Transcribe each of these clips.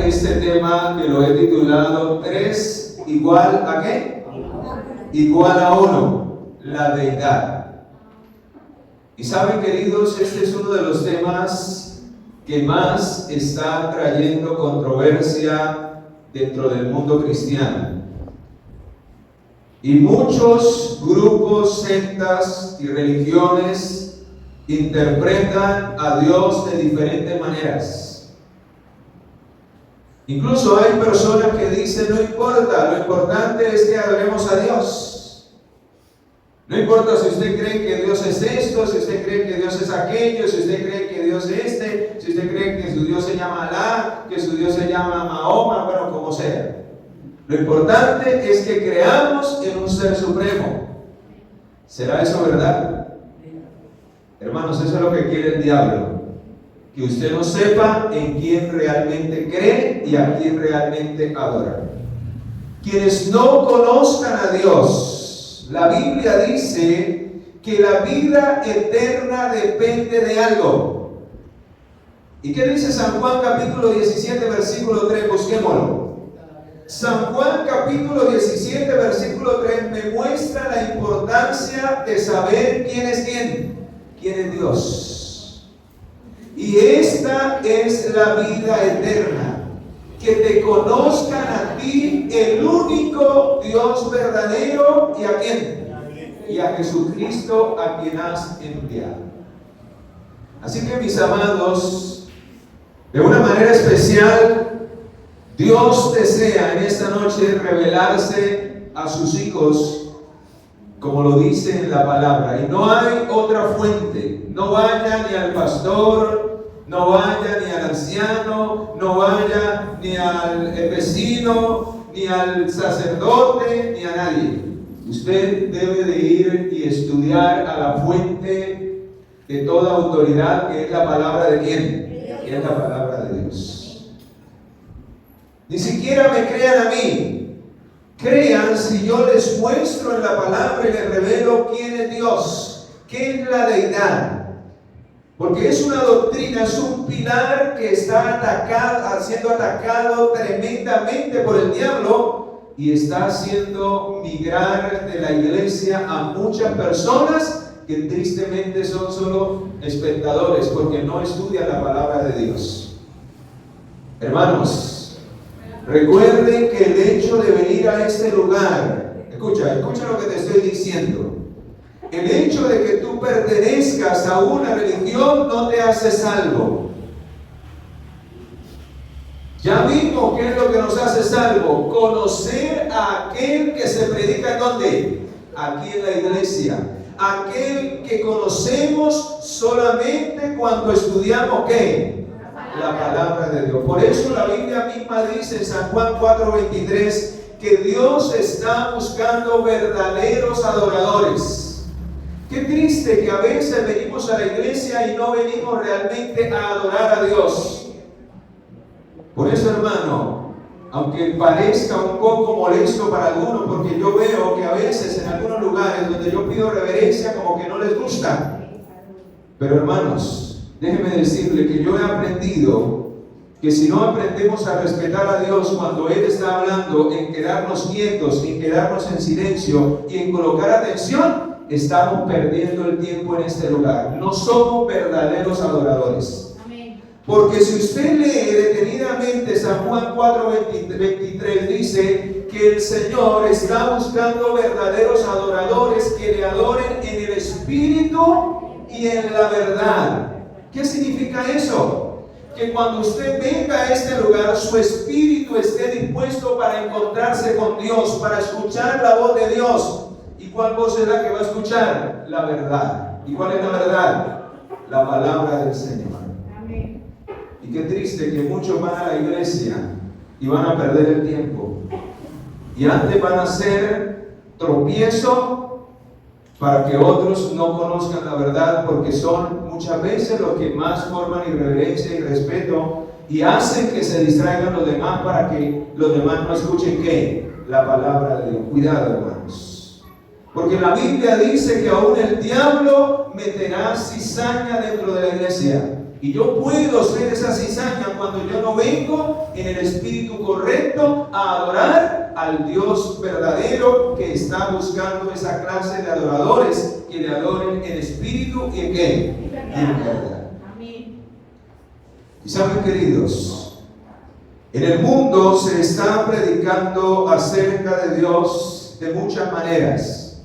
este tema que lo he titulado 3 igual a ¿qué? Igual a 1, la deidad. Y saben, queridos, este es uno de los temas que más está trayendo controversia dentro del mundo cristiano. Y muchos grupos, sectas y religiones interpretan a Dios de diferentes maneras. Incluso hay personas que dicen, no importa, lo importante es que adoremos a Dios. No importa si usted cree que Dios es esto, si usted cree que Dios es aquello, si usted cree que Dios es este, si usted cree que su Dios se llama Alá, que su Dios se llama Mahoma, bueno, como sea. Lo importante es que creamos en un ser supremo. ¿Será eso verdad? Hermanos, eso es lo que quiere el diablo. Que usted no sepa en quién realmente cree y a quién realmente adora. Quienes no conozcan a Dios, la Biblia dice que la vida eterna depende de algo. ¿Y qué dice San Juan capítulo 17 versículo 3? Busquémoslo. San Juan capítulo 17 versículo 3 me muestra la importancia de saber quién es quién. ¿Quién es Dios? Y esta es la vida eterna, que te conozcan a ti, el único Dios verdadero, ¿y a quién? Y a Jesucristo, a quien has enviado. Así que, mis amados, de una manera especial, Dios desea en esta noche revelarse a sus hijos, como lo dice en la palabra, y no hay otra fuente. No vaya ni al pastor, no vaya ni al anciano, no vaya ni al vecino, ni al sacerdote, ni a nadie. Usted debe de ir y estudiar a la fuente de toda autoridad, que es la palabra de ¿quién? Que es la palabra de Dios. Ni siquiera me crean a mí. Crean si yo les muestro en la palabra y les revelo quién es Dios, qué es la deidad. Porque es una doctrina, es un pilar que está siendo atacado tremendamente por el diablo y está haciendo migrar de la iglesia a muchas personas que tristemente son solo espectadores porque no estudian la palabra de Dios. Hermanos, recuerden que el hecho de venir a este lugar, escucha lo que te estoy diciendo. El hecho de que tú pertenezcas a una religión no te hace salvo. Ya vimos qué es lo que nos hace salvo. Conocer a aquel que se predica ¿en dónde? Aquí en la iglesia. Aquel que conocemos solamente cuando estudiamos ¿qué? La palabra de Dios. Por eso la Biblia misma dice en San Juan 4:23 que Dios está buscando verdaderos adoradores. Qué triste que a veces venimos a la iglesia y no venimos realmente a adorar a Dios. Por eso, hermano, aunque parezca un poco molesto para algunos, porque yo veo que a veces en algunos lugares donde yo pido reverencia como que no les gusta. Pero hermanos, déjenme decirle que yo he aprendido que si no aprendemos a respetar a Dios cuando Él está hablando, en quedarnos quietos, en quedarnos en silencio y en colocar atención, estamos perdiendo el tiempo en este lugar. No somos verdaderos adoradores. Amén. Porque si usted lee detenidamente San Juan 4:23 dice que el Señor está buscando verdaderos adoradores que le adoren en el Espíritu y en la verdad. ¿Qué significa eso? Que cuando usted venga a este lugar, su espíritu esté dispuesto para encontrarse con Dios, para escuchar la voz de Dios. ¿Y cuál voz es la que va a escuchar? La verdad. ¿Y cuál es la verdad? La palabra del Señor. Amén. Y qué triste que muchos van a la iglesia y van a perder el tiempo. Y antes van a ser tropiezo para que otros no conozcan la verdad, porque son muchas veces los que más forman irreverencia y respeto y hacen que se distraigan los demás para que los demás no escuchen ¿qué? La palabra de Dios. Cuidado, hermanos. Porque la Biblia dice que aún el diablo meterá cizaña dentro de la iglesia. Y yo puedo ser esa cizaña cuando yo no vengo en el espíritu correcto a adorar al Dios verdadero, que está buscando esa clase de adoradores que le adoren en espíritu y en qué, en verdad. Y saben, queridos, en el mundo se está predicando acerca de Dios de muchas maneras.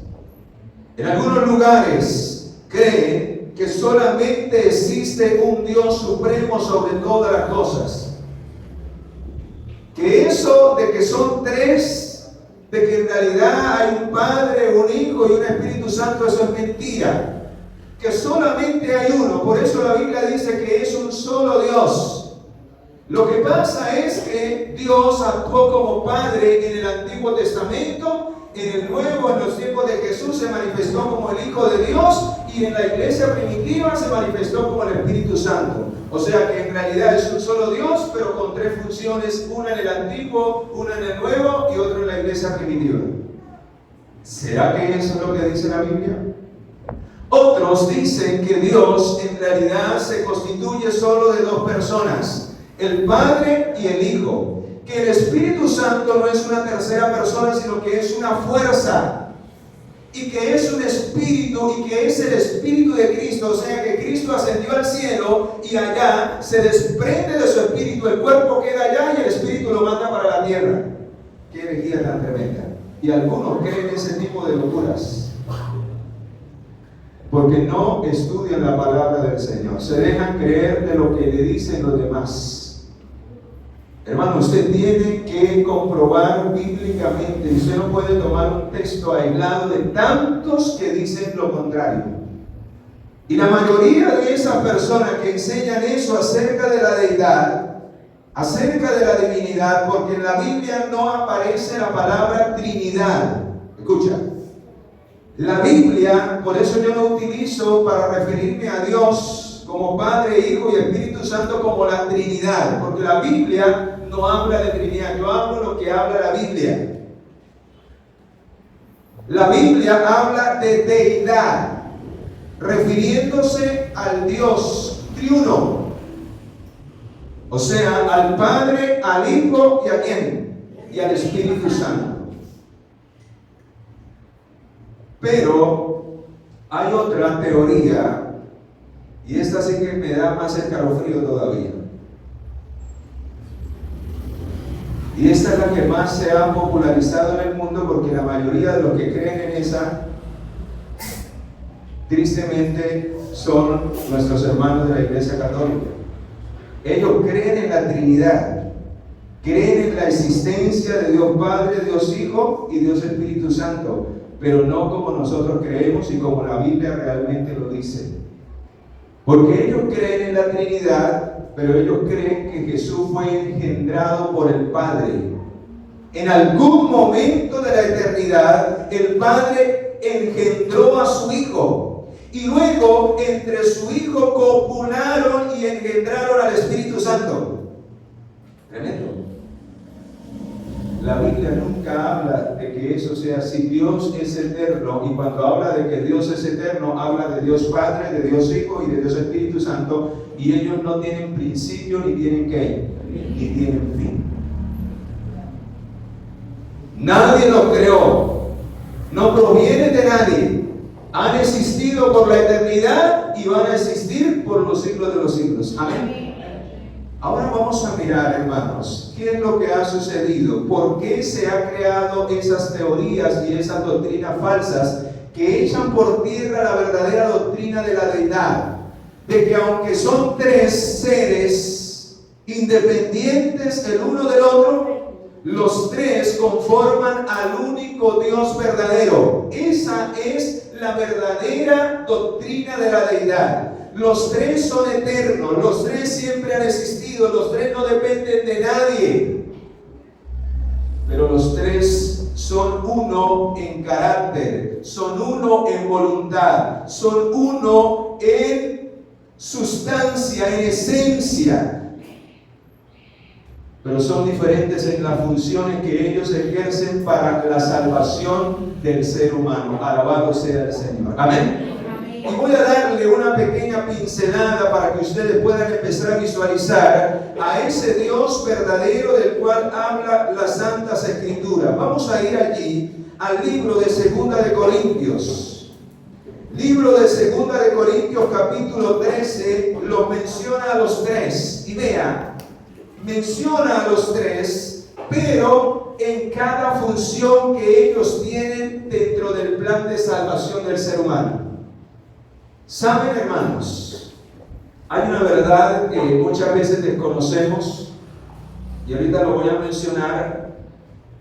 En algunos lugares creen que solamente existe un Dios supremo sobre todas las cosas. Que eso de que son tres, de que en realidad hay un Padre, un Hijo y un Espíritu Santo, eso es mentira. Que solamente hay uno, por eso la Biblia dice que es un solo Dios. Lo que pasa es que Dios actuó como Padre en el Antiguo Testamento, en el Nuevo, en los tiempos de Jesús se manifestó como el Hijo de Dios, y en la iglesia primitiva se manifestó como el Espíritu Santo. O sea que en realidad es un solo Dios, pero con tres funciones, una en el Antiguo, una en el Nuevo y otra en la iglesia primitiva. ¿Será que eso es lo que dice la Biblia? Otros dicen que Dios en realidad se constituye solo de dos personas, el Padre y el Hijo. Que el Espíritu Santo no es una tercera persona, sino que es una fuerza. Y que es un espíritu, y que es el Espíritu de Cristo. O sea que Cristo ascendió al cielo y allá se desprende de su espíritu, el cuerpo queda allá y el espíritu lo manda para la tierra. Qué herejía tan tremenda. Y algunos creen ese tipo de locuras porque no estudian la palabra del Señor, se dejan creer de lo que le dicen los demás. Hermano, usted tiene que comprobar bíblicamente. Usted no puede tomar un texto aislado de tantos que dicen lo contrario. Y la mayoría de esas personas que enseñan eso acerca de la deidad, acerca de la divinidad, porque en la Biblia no aparece la palabra Trinidad. Escucha, la Biblia, por eso yo no utilizo para referirme a Dios como Padre, Hijo y Espíritu Santo como la Trinidad, porque la Biblia no habla de Trinidad, yo hablo lo que habla la Biblia. La Biblia habla de deidad, refiriéndose al Dios triuno, o sea, al Padre, al Hijo y ¿a quién? Y al Espíritu Santo. Pero hay otra teoría, y esta sí que me da más escalofrío todavía. Y esta es la que más se ha popularizado en el mundo, porque la mayoría de los que creen en esa, tristemente, son nuestros hermanos de la Iglesia Católica. Ellos creen en la Trinidad, creen en la existencia de Dios Padre, Dios Hijo y Dios Espíritu Santo, pero no como nosotros creemos y como la Biblia realmente lo dice. Porque ellos creen en la Trinidad, pero ellos creen que Jesús fue engendrado por el Padre. En algún momento de la eternidad, el Padre engendró a su Hijo. Y luego, entre su Hijo copularon y engendraron al Espíritu Santo. Tremendo. La Biblia nunca habla de que eso sea así. Dios es eterno, y cuando habla de que Dios es eterno, habla de Dios Padre, de Dios Hijo y de Dios Espíritu Santo, y ellos no tienen principio ni tienen ¿qué? Ni tienen fin. Nadie los creó, no provienen de nadie, han existido por la eternidad y van a existir por los siglos de los siglos. Amén. Ahora vamos a mirar, hermanos, qué es lo que ha sucedido, por qué se han creado esas teorías y esas doctrinas falsas que echan por tierra la verdadera doctrina de la deidad, de que aunque son tres seres independientes el uno del otro, los tres conforman al único Dios verdadero. Esa es la verdadera doctrina de la deidad. Los tres son eternos, los tres siempre han existido, los tres no dependen de nadie, pero los tres son uno en carácter, son uno en voluntad, son uno en sustancia, en esencia, pero son diferentes en las funciones que ellos ejercen para la salvación del ser humano. Alabado sea el Señor. Amén. Y voy a darle una pequeña pincelada para que ustedes puedan empezar a visualizar a ese Dios verdadero del cual habla las Santas Escrituras. Vamos a ir allí al libro de Segunda de Corintios. Libro de Segunda de Corintios capítulo 13, los menciona a los tres. Y vea, menciona a los tres, pero en cada función que ellos tienen dentro del plan de salvación del ser humano. ¿Saben, hermanos? Hay una verdad que muchas veces desconocemos y ahorita lo voy a mencionar.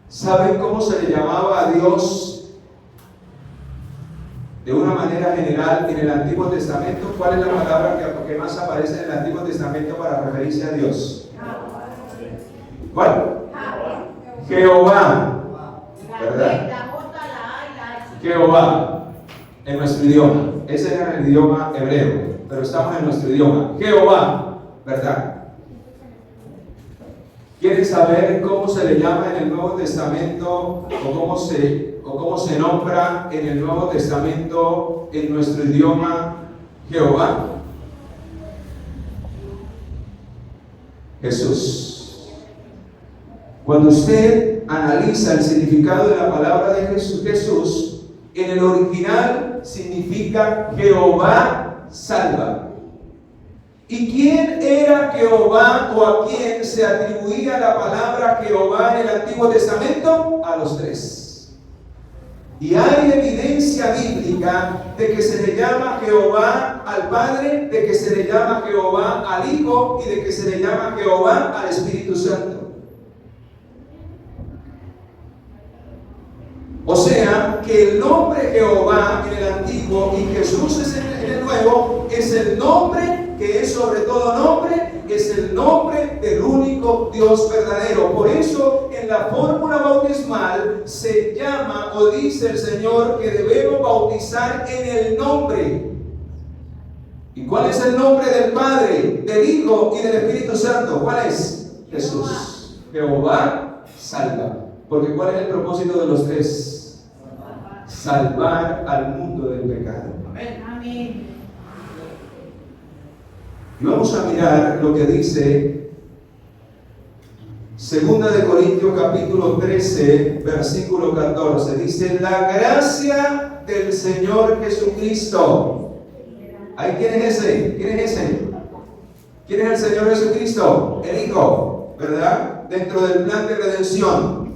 ¿Saben cómo se le llamaba a Dios de una manera general en el Antiguo Testamento? ¿Cuál es la palabra que más aparece en el Antiguo Testamento para referirse a Dios? ¿Cuál? Jehová, ¿verdad? Jehová, en nuestro idioma. Ese era el idioma hebreo, pero estamos en nuestro idioma. Jehová, ¿verdad? ¿Quieren saber cómo se le llama en el Nuevo Testamento o cómo se nombra en el Nuevo Testamento en nuestro idioma Jehová? Jesús. Cuando usted analiza el significado de la palabra de Jesús, en el original significa Jehová salva. ¿Y quién era Jehová o a quién se atribuía la palabra Jehová en el Antiguo Testamento? A los tres. Y hay evidencia bíblica de que se le llama Jehová al Padre, de que se le llama Jehová al Hijo y de que se le llama Jehová al Espíritu Santo. O sea, que el nombre Jehová en el Antiguo y Jesús es en el Nuevo, es el nombre que es sobre todo nombre, es el nombre del único Dios verdadero. Por eso en la fórmula bautismal se llama o dice el Señor que debemos bautizar en el nombre. ¿Y cuál es el nombre del Padre, del Hijo y del Espíritu Santo? ¿Cuál es? Jesús. Jehová salva. Porque ¿cuál es el propósito de los tres? Salvar al mundo del pecado. Amén. Y vamos a mirar lo que dice Segunda de Corintios capítulo 13, versículo 14. Dice, la gracia del Señor Jesucristo. ¿Ahí quién es ese? ¿Quién es ese? ¿Quién es el Señor Jesucristo? El Hijo, ¿verdad? Dentro del plan de redención.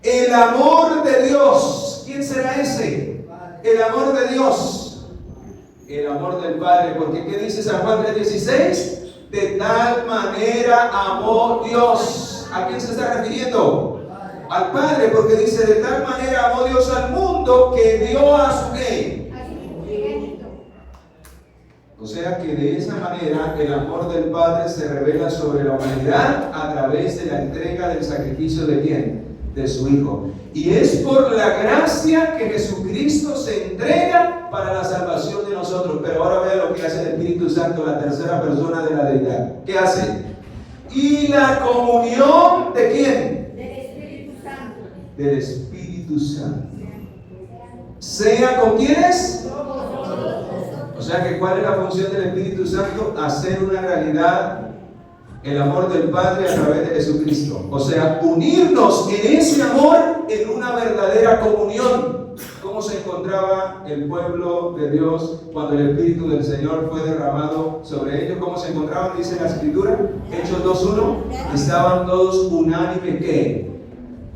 El amor de Dios. ¿Quién será ese? El amor de Dios. El amor del Padre. Porque ¿qué dice San Juan 3:16? De tal manera amó Dios. ¿A quién se está refiriendo? Al Padre. Porque dice de tal manera amó Dios al mundo que dio a su ¿qué? O sea que de esa manera el amor del Padre se revela sobre la humanidad a través de la entrega del sacrificio de ¿quién? De su Hijo. Y es por la gracia que Jesucristo se entrega para la salvación de nosotros. Pero ahora vea lo que hace el Espíritu Santo, la tercera persona de la deidad. ¿Qué hace? Y la comunión ¿de quién? Del Espíritu Santo. Del Espíritu Santo. ¿Sea con quiénes? O sea que ¿cuál es la función del Espíritu Santo? Hacer una realidad el amor del Padre a través de Jesucristo. O sea, unirnos en ese amor en una verdadera comunión. ¿Cómo se encontraba el pueblo de Dios cuando el Espíritu del Señor fue derramado sobre ellos? ¿Cómo se encontraban? Dice la Escritura, Hechos 2:1, estaban todos unánimes, ¿qué?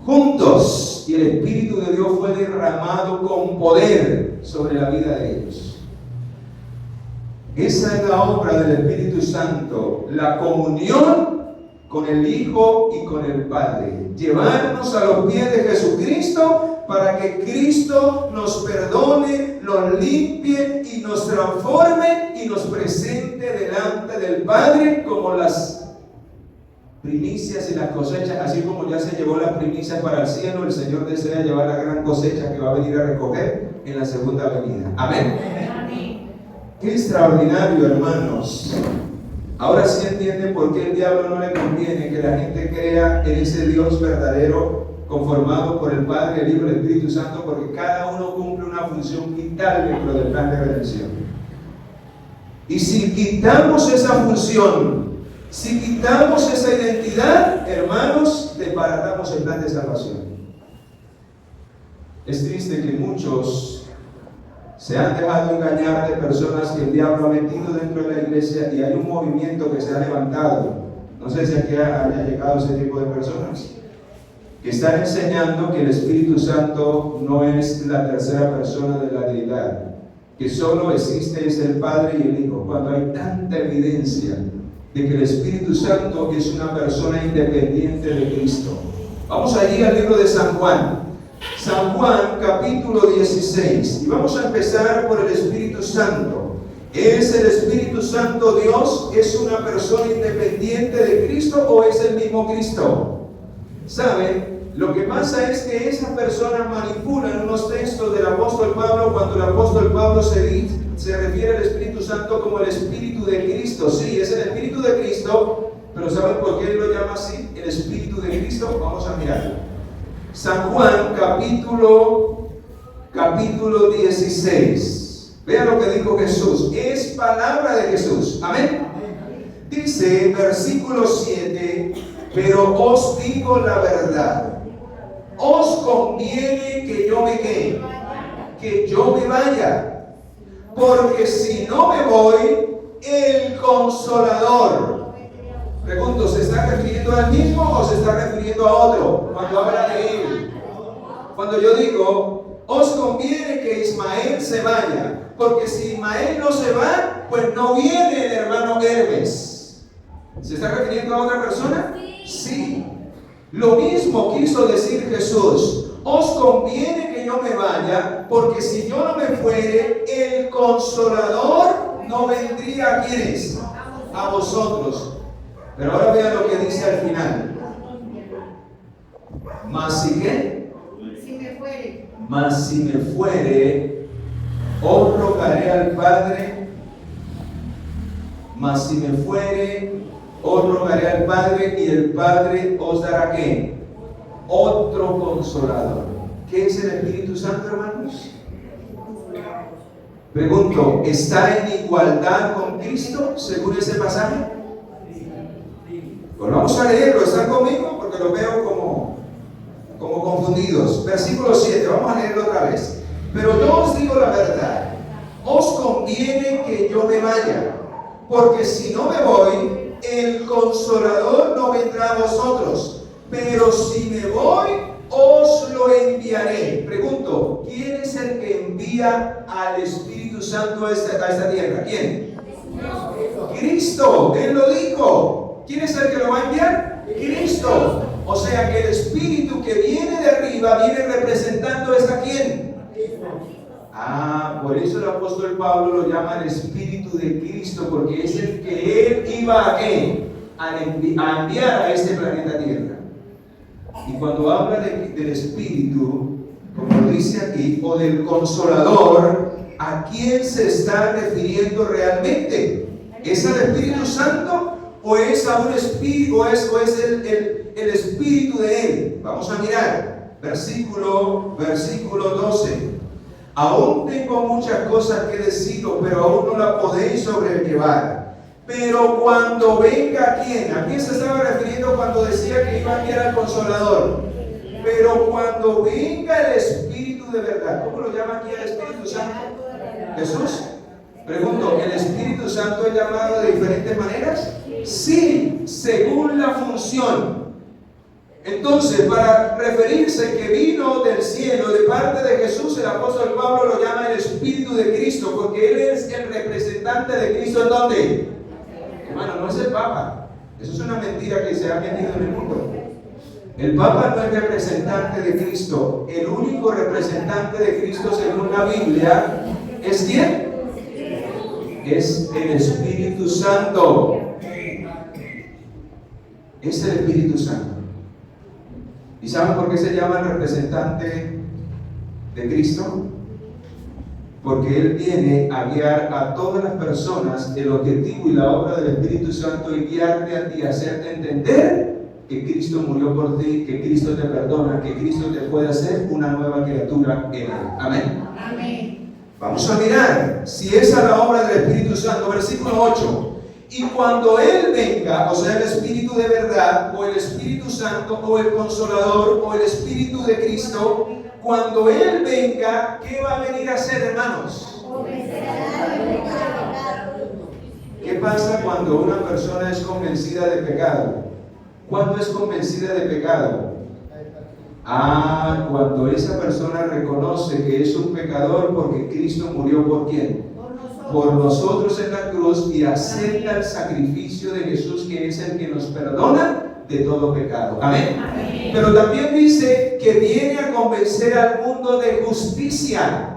Juntos. Y el Espíritu de Dios fue derramado con poder sobre la vida de ellos. Esa es la obra del Espíritu Santo, la comunión con el Hijo y con el Padre. Llevarnos a los pies de Jesucristo para que Cristo nos perdone, nos limpie y nos transforme y nos presente delante del Padre como las primicias y las cosechas, así como ya se llevó las primicias para el cielo, el Señor desea llevar la gran cosecha que va a venir a recoger en la segunda venida. Amén. Qué extraordinario, hermanos. Ahora sí entienden por qué el diablo no le conviene que la gente crea en ese Dios verdadero conformado por el Padre, el Hijo y el Espíritu Santo, porque cada uno cumple una función vital dentro del plan de redención. Y si quitamos esa función, si quitamos esa identidad, hermanos, desbaratamos el plan de salvación. Es triste que muchos se han dejado engañar de personas que el diablo ha metido dentro de la iglesia y hay un movimiento que se ha levantado. No sé si aquí haya llegado ese tipo de personas que están enseñando que el Espíritu Santo no es la tercera persona de la deidad, que solo existe es el Padre y el Hijo, cuando hay tanta evidencia de que el Espíritu Santo es una persona independiente de Cristo. Vamos allí al libro de San Juan. San Juan, capítulo 16. Y vamos a empezar por el Espíritu Santo. ¿Es el Espíritu Santo Dios? ¿Es una persona independiente de Cristo o es el mismo Cristo? ¿Saben? Lo que pasa es que esas personas manipulan unos textos del apóstol Pablo cuando el apóstol Pablo se refiere al Espíritu Santo como el Espíritu de Cristo. Sí, es el Espíritu de Cristo, pero ¿saben por qué él lo llama así? El Espíritu de Cristo. Vamos a mirarlo. San Juan, capítulo 16. Vean lo que dijo Jesús. Es palabra de Jesús. Amén. Dice, versículo 7, pero os digo la verdad. Os conviene que yo me quede, que yo me vaya, porque si no me voy, el Consolador. Pregunto, ¿se está refiriendo al mismo o se está refiriendo a otro cuando habla de él? Cuando yo digo, os conviene que Ismael se vaya, porque si Ismael no se va, pues no viene el hermano Hermes. ¿Se está refiriendo a otra persona? Sí. Lo mismo quiso decir Jesús. Os conviene que yo me vaya, porque si yo no me fuere, el Consolador no vendría a quienes, a vosotros. Pero ahora vean lo que dice al final. Mas si qué? Si me fuere. Mas si me fuere, os rogaré al Padre. Mas si me fuere, os rogaré al Padre, y el Padre os dará ¿qué? Otro Consolador. ¿Qué es el Espíritu Santo, hermanos? Pregunto, ¿está en igualdad con Cristo según ese pasaje? Pues vamos a leerlo, ¿están conmigo? Porque lo veo como confundidos. Versículo 7, vamos a leerlo otra vez. Pero yo os digo la verdad, os conviene que yo me vaya, porque si no me voy, el Consolador no vendrá a vosotros, pero si me voy, os lo enviaré. Pregunto, ¿quién es el que envía al Espíritu Santo a esta tierra? ¿Quién? Cristo, Él lo dijo. ¿Quién es el que lo va a enviar? Cristo. O sea que el Espíritu que viene de arriba viene representando ¿a quién? Por eso el apóstol Pablo lo llama el Espíritu de Cristo, porque es el que Él iba a ¿qué? A enviar a este planeta Tierra. Y cuando habla del Espíritu, como lo dice aquí, o del Consolador, ¿a quién se está refiriendo realmente? ¿Es al Espíritu Santo o es a un espíritu, o es el Espíritu de Él? Vamos a mirar, versículo 12. Aún tengo muchas cosas que deciros, pero aún no las podéis sobrellevar. Pero cuando venga ¿quién? ¿A quién se estaba refiriendo cuando decía que iba a enviar al Consolador? Pero cuando venga el Espíritu de verdad. ¿Cómo lo llama aquí el Espíritu Santo? Jesús. Pregunto, ¿el Espíritu Santo es llamado de diferentes maneras? Sí, según la función. Entonces, para referirse que vino del cielo de parte de Jesús, el apóstol Pablo lo llama el Espíritu de Cristo, porque Él es el representante de Cristo. ¿En dónde? Hermano, no es el Papa. Eso es una mentira que se ha metido en el mundo. El Papa no es representante de Cristo. El único representante de Cristo, según la Biblia, ¿es quién? Es el Espíritu Santo. Es el Espíritu Santo. ¿Y saben por qué se llama el representante de Cristo? Porque Él viene a guiar a todas las personas. El objetivo y la obra del Espíritu Santo es guiarte a ti, hacerte entender que Cristo murió por ti, que Cristo te perdona, que Cristo te puede hacer una nueva criatura en Él. Amén. Amén. Vamos a mirar si esa es la obra del Espíritu Santo. Versículo 8. Y cuando Él venga, o sea, el Espíritu de verdad, o el Espíritu Santo, o el Consolador, o el Espíritu de Cristo, cuando Él venga, ¿qué va a venir a hacer, hermanos? ¿Qué pasa cuando una persona es convencida de pecado? ¿Cuándo es convencida de pecado? Cuando esa persona reconoce que es un pecador porque Cristo murió ¿por quién? Por nosotros en la cruz, y acepta el sacrificio de Jesús, que es el que nos perdona de todo pecado. Amén. Amén. Pero también dice que viene a convencer al mundo de justicia.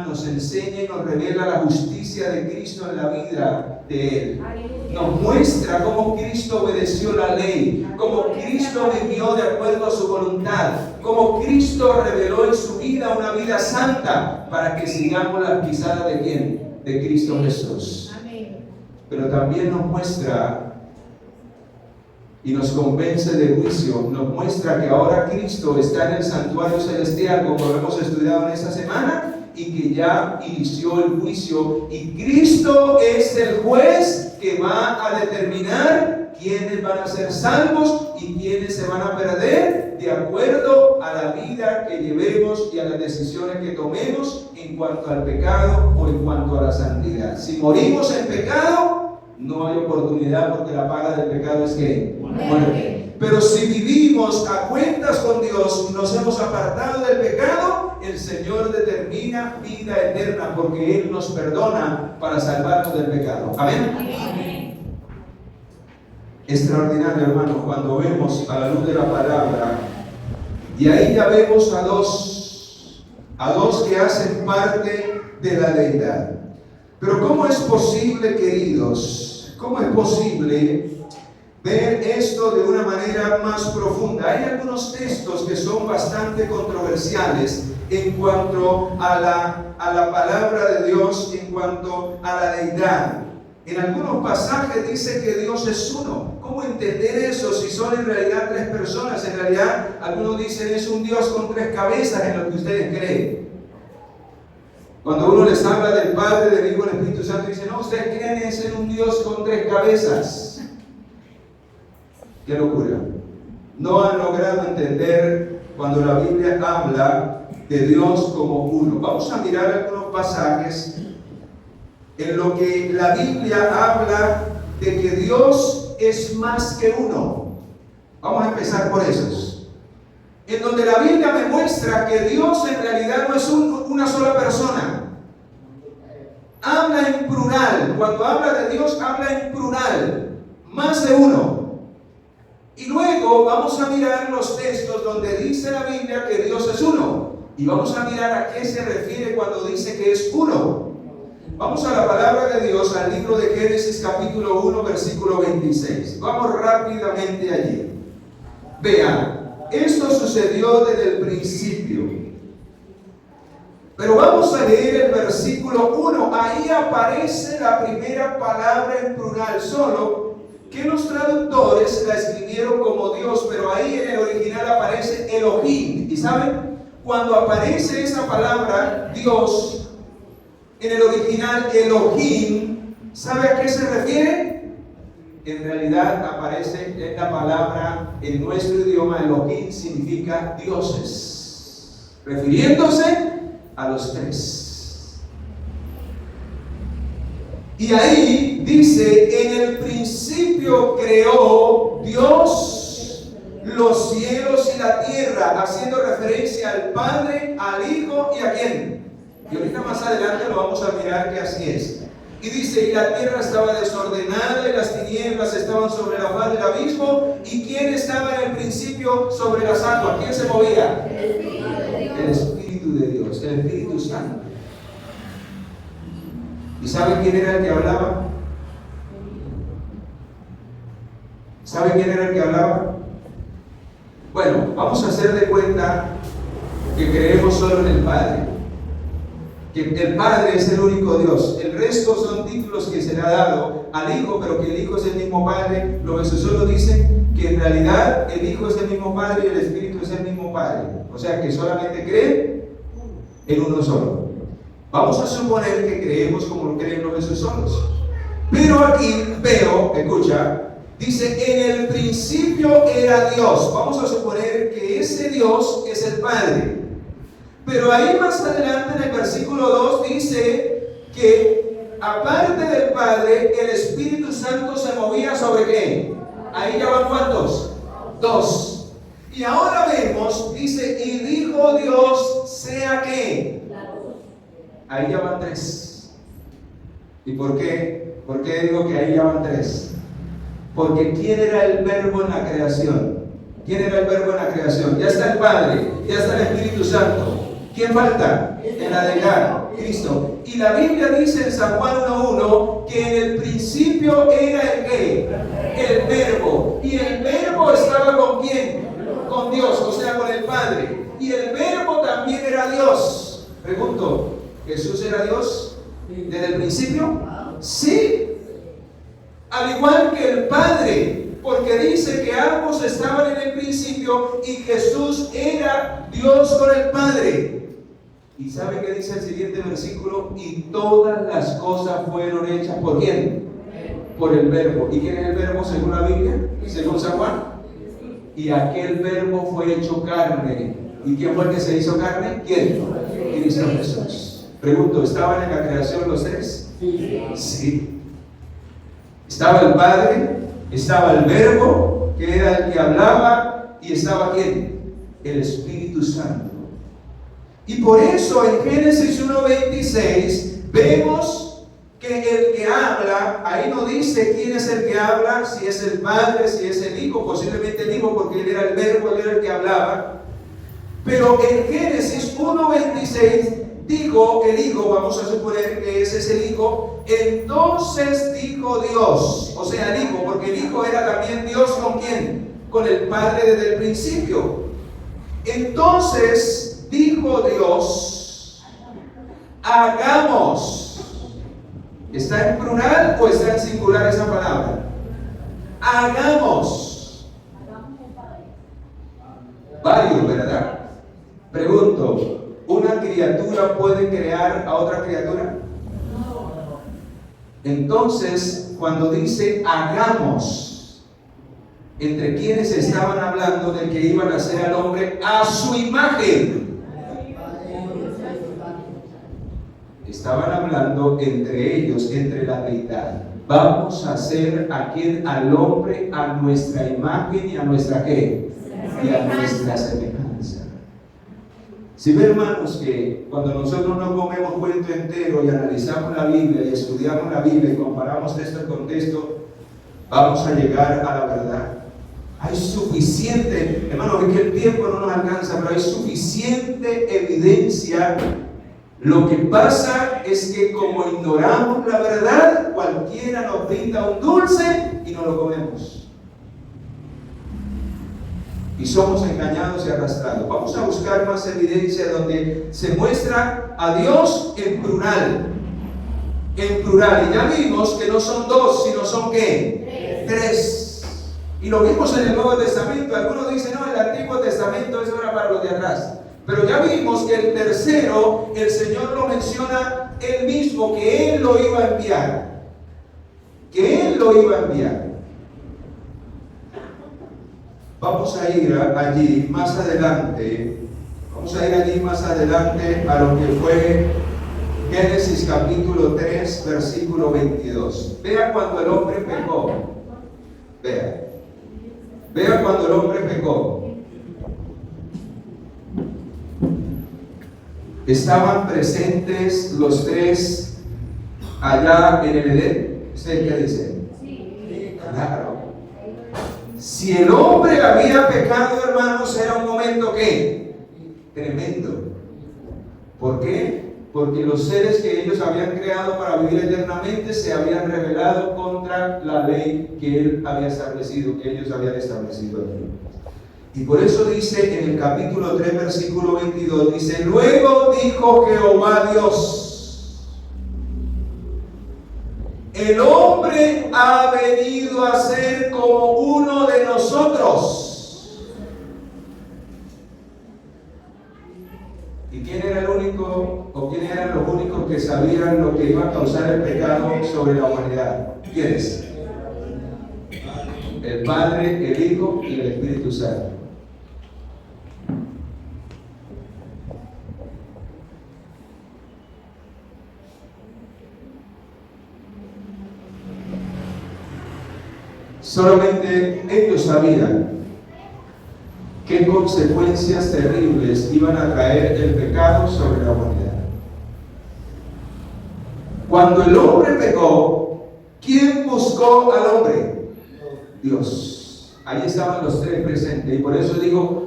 Nos enseña y nos revela la justicia de Cristo en la vida de Él. Nos muestra cómo Cristo obedeció la ley, cómo Cristo vivió de acuerdo a su voluntad, cómo Cristo reveló en su vida una vida santa, para que sigamos las pisadas de ¿quién? De Cristo Jesús. Pero también nos muestra y nos convence de juicio, nos muestra que ahora Cristo está en el santuario celestial, como hemos estudiado en esta semana, y que ya inició el juicio, y Cristo es el juez que va a determinar quiénes van a ser salvos y quiénes se van a perder, de acuerdo a la vida que llevemos y a las decisiones que tomemos en cuanto al pecado o en cuanto a la santidad. Si morimos en pecado, no hay oportunidad, porque la paga del pecado es ¿qué? Muerte. Pero si vivimos a cuentas con Dios y nos hemos apartado del pecado, el Señor determina vida eterna, porque Él nos perdona para salvarnos del pecado. Amén. Amén. Extraordinario, hermanos, cuando vemos a la luz de la palabra, y ahí ya vemos a dos que hacen parte de la deidad. Pero ¿cómo es posible, queridos? ¿Cómo es posible ver esto de una manera más profunda? Hay algunos textos que son bastante controversiales en cuanto a la palabra de Dios, en cuanto a la deidad. En algunos pasajes dice que Dios es uno. ¿Cómo entender eso si son en realidad tres personas? En realidad, algunos dicen es un Dios con tres cabezas, en lo que ustedes creen. Cuando uno les habla del Padre, del Hijo y del Espíritu Santo, dicen, no, ustedes creen en un Dios con tres cabezas. ¡Qué locura! No han logrado entender cuando la Biblia habla de Dios como uno. Vamos a mirar algunos pasajes en lo que la Biblia habla de que Dios es más que uno. Vamos a empezar por esos. En donde la Biblia me muestra que Dios en realidad no es una sola persona. Habla en plural. Cuando habla de Dios, habla en plural. Más de uno. Y luego vamos a mirar los textos donde dice la Biblia que Dios es uno. Y vamos a mirar a qué se refiere cuando dice que es uno. Vamos a la palabra de Dios, al libro de Génesis capítulo 1, versículo 26. Vamos rápidamente allí. Vean, esto sucedió desde el principio. Pero vamos a leer el versículo 1. Ahí aparece la primera palabra en plural solo, que los traductores la escribieron como Dios, pero ahí en el original aparece Elohim. ¿Y saben? Cuando aparece esa palabra Dios en el original Elohim, ¿sabe a qué se refiere? En realidad aparece esta palabra en nuestro idioma. Elohim significa dioses, refiriéndose a los tres. Y ahí dice, en el principio creó Dios los cielos y la tierra, haciendo referencia al Padre, al Hijo y ¿a quién? Y ahorita más adelante lo vamos a mirar que así es. Y dice, y la tierra estaba desordenada y las tinieblas estaban sobre la faz del abismo. ¿Y quién estaba en el principio sobre las aguas? ¿Quién se movía? El Espíritu de Dios, el Espíritu Santo. ¿Y saben quién era el que hablaba? ¿Saben quién era el que hablaba? Bueno, vamos a hacer de cuenta que creemos solo en el Padre. Que el Padre es el único Dios. El resto son títulos que se le ha dado al Hijo, pero que el Hijo es el mismo Padre. Los solo dicen que en realidad el Hijo es el mismo Padre y el Espíritu es el mismo Padre. O sea que solamente creen en uno solo. Vamos a suponer que creemos como lo creen los jesús. Pero aquí veo, escucha, dice, en el principio era Dios. Vamos a suponer que ese Dios es el Padre. Pero ahí más adelante en el versículo 2 dice que aparte del Padre, el Espíritu Santo se movía sobre ¿qué? Ahí ya van ¿cuántos? 2. Y ahora vemos, dice, y dijo Dios, sea ¿qué? Ahí ya van 3. ¿Y por qué? ¿Por qué digo que ahí ya van 3? Porque ¿quién era el verbo en la creación? ¿Quién era el verbo en la creación? Ya está el Padre, ya está el Espíritu Santo. ¿Quién falta? El agregar, Cristo. Y la Biblia dice en San Juan 1:1 que en el principio era el ¿qué? El verbo. Y el verbo estaba ¿con quién? Con Dios, o sea, con el Padre. Y el verbo también era Dios. Pregunto, ¿Jesús era Dios desde el principio? Sí. Al igual que el Padre, porque dice que ambos estaban en el principio y Jesús era Dios con el Padre. ¿Y sabe qué dice el siguiente versículo? Y todas las cosas fueron hechas ¿por quién? Por el verbo. ¿Y quién es el verbo según la Biblia? Según San Juan. Y aquel verbo fue hecho carne. ¿Y quién fue el que se hizo carne? ¿Quién? Cristo Jesús. Pregunto, ¿estaban en la creación los 3? Sí. Estaba el Padre, estaba el Verbo, que era el que hablaba, y estaba ¿quién? El Espíritu Santo. Y por eso en Génesis 1:26 vemos que el que habla, ahí no dice quién es el que habla, si es el Padre, si es el Hijo, posiblemente el Hijo porque él era el Verbo, él era el que hablaba. Pero en Génesis 1:26 dijo el Hijo, vamos a suponer que ese es el Hijo, entonces dijo Dios, o sea el Hijo, porque el Hijo era también Dios ¿con quién? Con el Padre desde el principio. Entonces dijo Dios, hagamos. ¿Está en plural o está en singular esa palabra? Hagamos. Varios, ¿verdad? Pregunto, ¿una criatura puede crear a otra criatura? Entonces, cuando dice hagamos, ¿entre quienes estaban hablando de que iban a hacer al hombre a su imagen? Estaban hablando entre ellos, entre la deidad. Vamos a hacer al hombre a nuestra imagen y a nuestra ¿qué? Y a nuestra semejanza. Si ve, hermanos, que cuando nosotros no comemos cuento entero y analizamos la Biblia y estudiamos la Biblia y comparamos texto con texto, vamos a llegar a la verdad. Hay suficiente, hermanos, es que el tiempo no nos alcanza, pero hay suficiente evidencia. Lo que pasa es que como ignoramos la verdad, cualquiera nos brinda un dulce y no lo comemos. Y somos engañados y arrastrados. Vamos a buscar más evidencia donde se muestra a Dios en plural. En plural. Y ya vimos que no son 2, sino son ¿qué? 3. Y lo vimos en el Nuevo Testamento. Algunos dicen, no, el Antiguo Testamento eso era para los de atrás. Pero ya vimos que el tercero, el Señor lo menciona Él mismo, que Él lo iba a enviar. Que Él lo iba a enviar. Vamos a ir allí más adelante. Vamos a ir allí más adelante a lo que fue Génesis capítulo 3, versículo 22. Vea cuando el hombre pecó. Vea cuando el hombre pecó. Estaban presentes los 3 allá en el Edén. ¿Ustedes qué dicen? Sí. Claro. Si el hombre había pecado, hermanos, era un momento ¿qué? Tremendo. ¿Por qué? Porque los seres que ellos habían creado para vivir eternamente se habían rebelado contra la ley que él había establecido, que ellos habían establecido aquí. Y por eso dice en el capítulo 3, versículo 22, dice, luego dijo Jehová Dios, el hombre ha venido a ser como uno de nosotros. ¿Y quién era el único, o quién ¿quiénes eran los únicos que sabían lo que iba a causar el pecado sobre la humanidad? ¿Quiénes? El Padre, el Hijo y el Espíritu Santo. Solamente ellos sabían qué consecuencias terribles iban a traer el pecado sobre la humanidad. Cuando el hombre pecó, ¿quién buscó al hombre? Dios. Ahí estaban los tres presentes. Y por eso le digo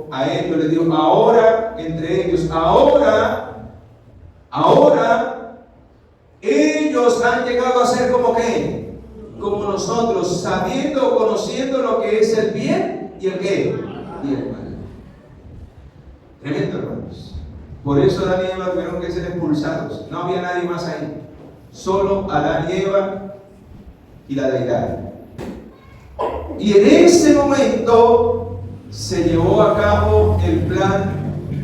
a ellos, les digo, ahora, entre ellos, ahora, ellos han llegado a ser como ¿qué? Como nosotros, sabiendo o conociendo lo que es el bien y el qué, y el mal. Tremendo, hermanos. Por eso Adán y Eva tuvieron que ser expulsados. No había nadie más ahí. Solo Adán y Eva y la deidad. Y en ese momento se llevó a cabo el plan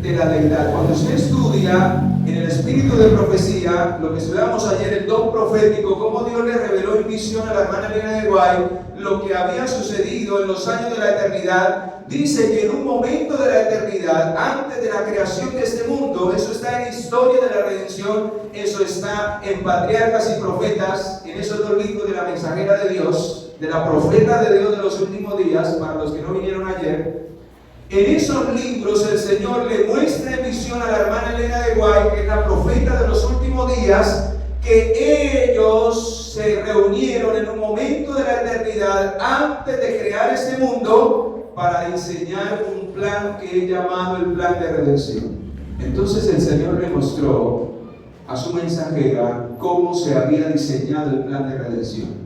de la deidad. Cuando usted estudia en el espíritu de profecía, lo que estudiamos ayer, el don profético, cómo Dios le reveló en visión a la hermana Elena de Guay lo que había sucedido en los años de la eternidad, dice que en un momento de la eternidad, antes de la creación de este mundo, eso está en Historia de la Redención, eso está en Patriarcas y Profetas, en esos dos libros de la mensajera de Dios, de la profeta de Dios de los últimos días, para los que no vinieron ayer. En esos libros el Señor le muestra en visión a la hermana Elena de Guay, que es la profeta de los últimos días, que ellos se reunieron en un momento de la eternidad antes de crear este mundo para diseñar un plan que he llamado el plan de redención. Entonces el Señor le mostró a su mensajera cómo se había diseñado el plan de redención.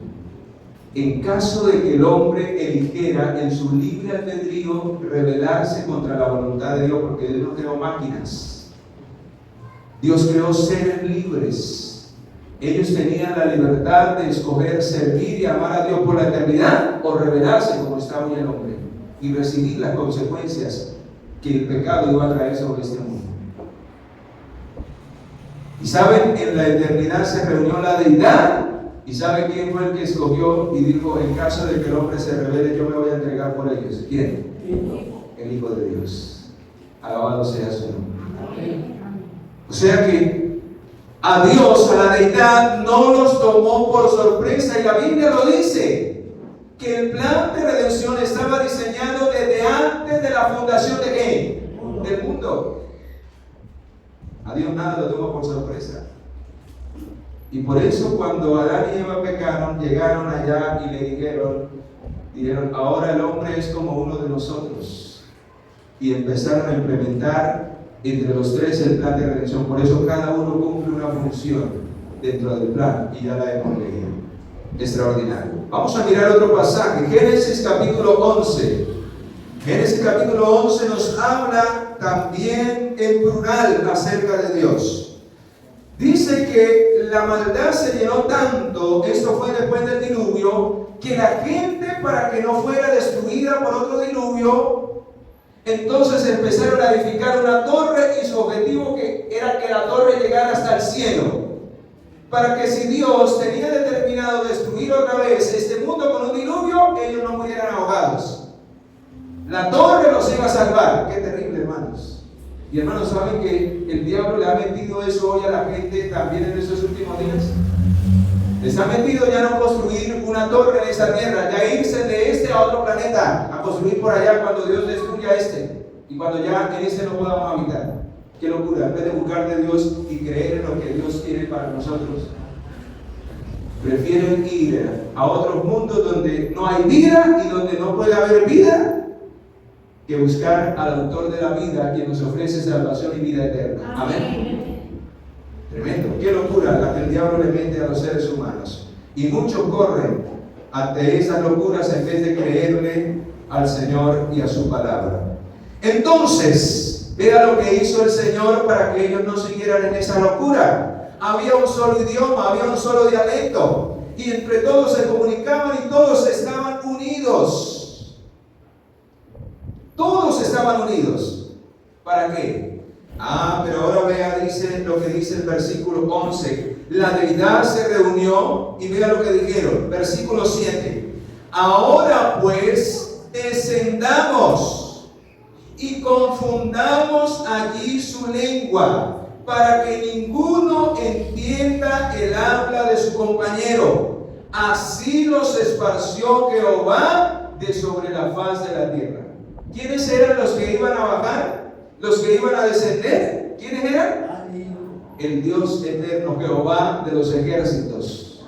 En caso de que el hombre eligiera en su libre albedrío rebelarse contra la voluntad de Dios, porque Dios no creó máquinas, Dios creó seres libres. Ellos tenían la libertad de escoger servir y amar a Dios por la eternidad o rebelarse como estaba hoy el hombre y recibir las consecuencias que el pecado iba a traer sobre este mundo. Y saben, en la eternidad se reunió la deidad. ¿Y sabe quién fue el que escogió y dijo, en caso de que el hombre se rebele, yo me voy a entregar por ellos? ¿Quién? El Hijo de Dios. Alabado sea su nombre. O sea que a Dios, a la deidad, no los tomó por sorpresa. Y la Biblia lo dice, que el plan de redención estaba diseñado desde antes de la fundación de ¿qué? Del mundo. A Dios nada lo tomó por sorpresa. Y por eso cuando Adán y Eva pecaron, llegaron allá y le dijeron, ahora el hombre es como uno de nosotros. Y empezaron a implementar entre los tres el plan de redención. Por eso cada uno cumple una función dentro del plan, y ya la hemos leído. Extraordinario. Vamos a mirar otro pasaje, Génesis capítulo 11. Génesis capítulo 11 nos habla también en plural acerca de Dios. Dice que la maldad se llenó tanto, esto fue después del diluvio, que la gente, para que no fuera destruida por otro diluvio, entonces empezaron a edificar una torre, y su objetivo era que la torre llegara hasta el cielo, para que si Dios tenía determinado destruir otra vez este mundo con un diluvio, ellos no murieran ahogados. La torre los iba a salvar. Qué terrible, hermanos. Y hermanos, ¿saben que el diablo le ha metido eso hoy a la gente también en estos últimos días? Les ha metido ya no construir una torre en esa tierra, ya irse de este a otro planeta, a construir por allá cuando Dios destruya este, y cuando ya en este no podamos habitar. Qué locura, en vez de buscar de Dios y creer en lo que Dios quiere para nosotros, prefieren ir a otros mundos donde no hay vida y donde no puede haber vida, que buscar al autor de la vida, quien nos ofrece salvación y vida eterna. Amén. Tremendo. Qué locura la que el diablo le mete a los seres humanos. Y muchos corren ante esas locuras en vez de creerle al Señor y a su palabra. Entonces, vea lo que hizo el Señor para que ellos no siguieran en esa locura. Había un solo idioma, había un solo dialecto, y entre todos se comunicaban y todos estaban unidos. Todos estaban unidos. ¿Para qué? Pero ahora vea, dice lo que dice el versículo 11. La deidad se reunió y vea lo que dijeron. Versículo 7. Ahora pues descendamos y confundamos allí su lengua, para que ninguno entienda el habla de su compañero. Así los esparció Jehová de sobre la faz de la tierra. ¿Quiénes eran los que iban a bajar? ¿Los que iban a descender? ¿Quiénes eran? El Dios eterno, Jehová de los ejércitos.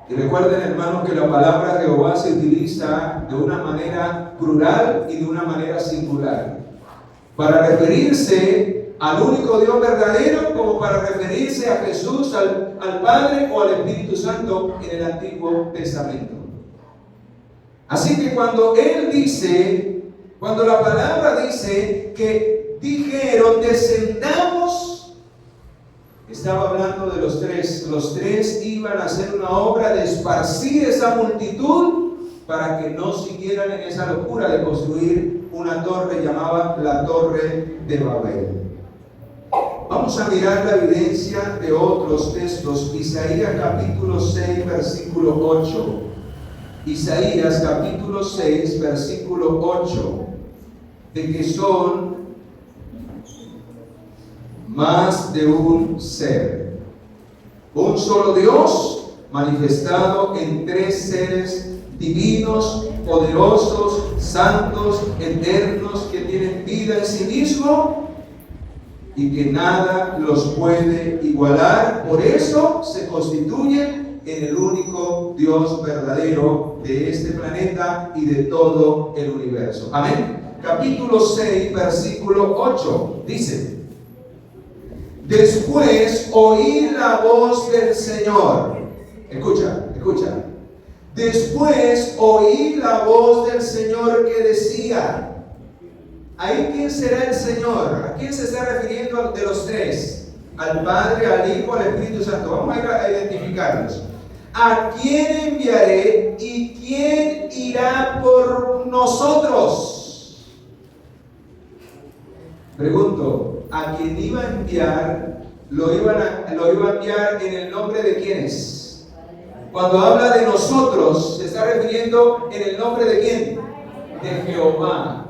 Y recuerden, hermanos, que la palabra Jehová se utiliza de una manera plural y de una manera singular, para referirse al único Dios verdadero, como para referirse a Jesús, al Padre o al Espíritu Santo en el Antiguo Testamento. Así que cuando la palabra dice que dijeron descendamos, estaba hablando de los tres. Los tres iban a hacer una obra de esparcir esa multitud para que no siguieran en esa locura de construir una torre llamada la Torre de Babel. Vamos a mirar la evidencia de otros textos. Isaías capítulo 6, versículo 8. Isaías capítulo 6, versículo 8. De que son más de un ser. Un solo Dios manifestado en tres seres divinos, poderosos, santos, eternos, que tienen vida en sí mismo y que nada los puede igualar. Por eso se constituyen en el único Dios verdadero de este planeta y de todo el universo. Amén. Capítulo 6, versículo 8 dice: después oí la voz del Señor. Escucha. Después oí la voz del Señor que decía. ¿Ahí quién será el Señor? ¿A quién se está refiriendo de los tres? ¿Al Padre, al Hijo, al Espíritu Santo? Vamos a ir a identificarlos. ¿A quién enviaré y quién irá por nosotros? Pregunto, ¿a quién iba a enviar? Lo iba a enviar en el nombre de quiénes. Cuando habla de nosotros, se está refiriendo en el nombre de quién? De Jehová.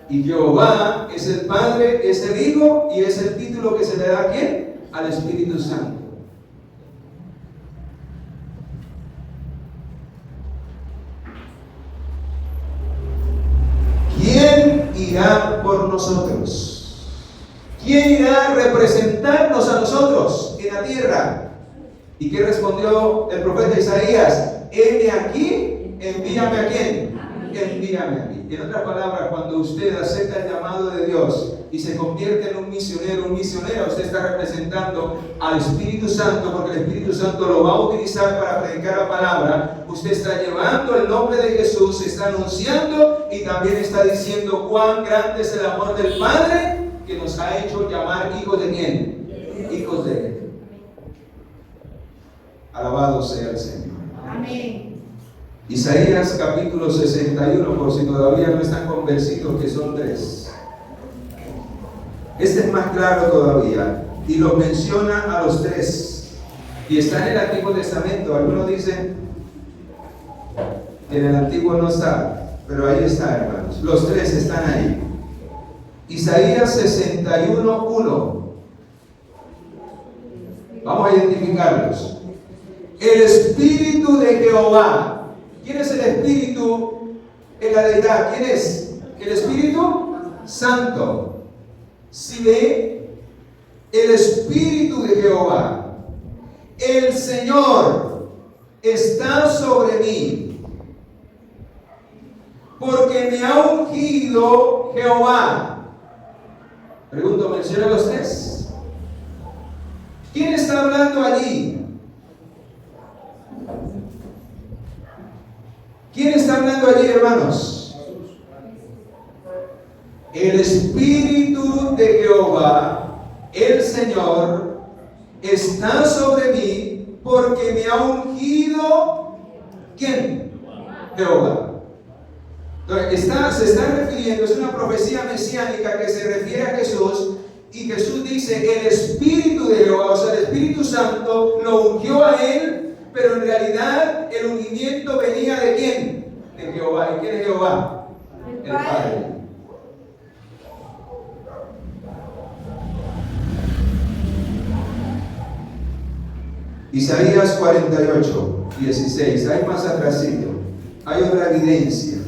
Y Jehová es el Padre, es el Hijo y es el título que se le da a quién? Al Espíritu Santo. ¿Quién irá por nosotros? ¿Quién irá a representarnos a nosotros en la tierra? ¿Y qué respondió el profeta Isaías? Heme aquí, envíame a quién. Envíame a mí. En otras palabras, cuando usted acepta el llamado de Dios y se convierte en un misionero, usted está representando al Espíritu Santo, porque el Espíritu Santo lo va a utilizar para predicar la palabra. Usted está llevando el nombre de Jesús, está anunciando y también está diciendo cuán grande es el amor del Padre, que nos ha hecho llamar hijos de quién. Hijos de Él. Alabado sea el Señor. Amén. Isaías capítulo 61, por si todavía no están convencidos que son tres. Este es más claro todavía y lo menciona a los tres. Y está en el Antiguo Testamento. Algunos dicen que en el Antiguo no está, pero ahí está, hermanos. Los tres están ahí. Isaías 61, 1. Vamos a identificarlos. El Espíritu de Jehová. ¿Quién es el Espíritu en la deidad? ¿Quién es? El Espíritu Santo. Si ve, el Espíritu de Jehová, el Señor, está sobre mí, porque me ha ungido Jehová. Pregunto, ¿menciona los tres? ¿Quién está hablando allí? ¿Quién está hablando allí, hermanos? El Espíritu de Jehová, el Señor, está sobre mí porque me ha ungido. ¿Quién? Jehová. Entonces, se está refiriendo, es una profecía mesiánica que se refiere a Jesús, y Jesús dice, el Espíritu de Jehová, o sea, el Espíritu Santo lo ungió a él, pero en realidad el ungimiento venía ¿de quién? De Jehová. ¿Y quién es Jehová? El Padre. Isaías 48, 16, hay más atrásito, hay otra evidencia.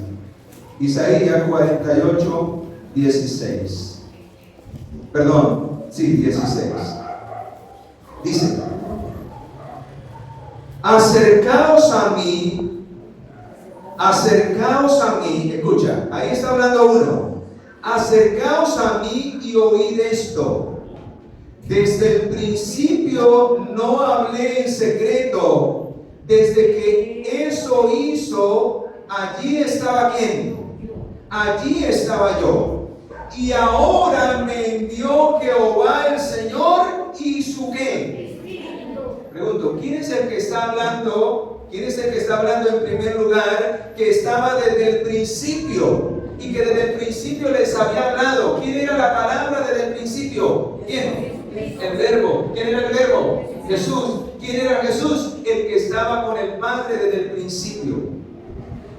Isaías 48, 16. Perdón, sí, 16. Dice, acercaos a mí, escucha, ahí está hablando uno, acercaos a mí y oíd esto. Desde el principio no hablé en secreto, desde que eso hizo, allí estaba ¿quién? Allí estaba yo. Y ahora me envió Jehová el Señor y su ¿qué? Pregunto, ¿quién es el que está hablando? ¿Quién es el que está hablando en primer lugar? Que estaba desde el principio y que desde el principio les había hablado. ¿Quién era la palabra desde el principio? ¿Quién? El verbo. ¿Quién era el verbo? Jesús. ¿Quién era Jesús? El que estaba con el Padre desde el principio.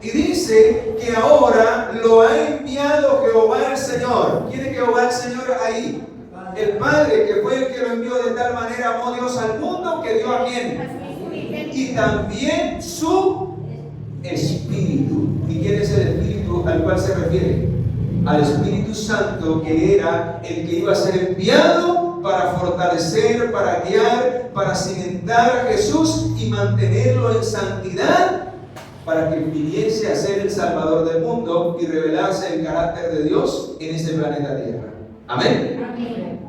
Y dice que ahora lo ha enviado Jehová el Señor. ¿Quién es Jehová el Señor ahí? El Padre, que fue el que lo envió. De tal manera amó Dios al mundo que dio a quién. Y también su Espíritu. ¿Y quién es el Espíritu al cual se refiere? Al Espíritu Santo, que era el que iba a ser enviado para fortalecer, para guiar, para cimentar a Jesús y mantenerlo en santidad, para que viniese a ser el Salvador del mundo y revelarse el carácter de Dios en este planeta Tierra. Amén. Amén.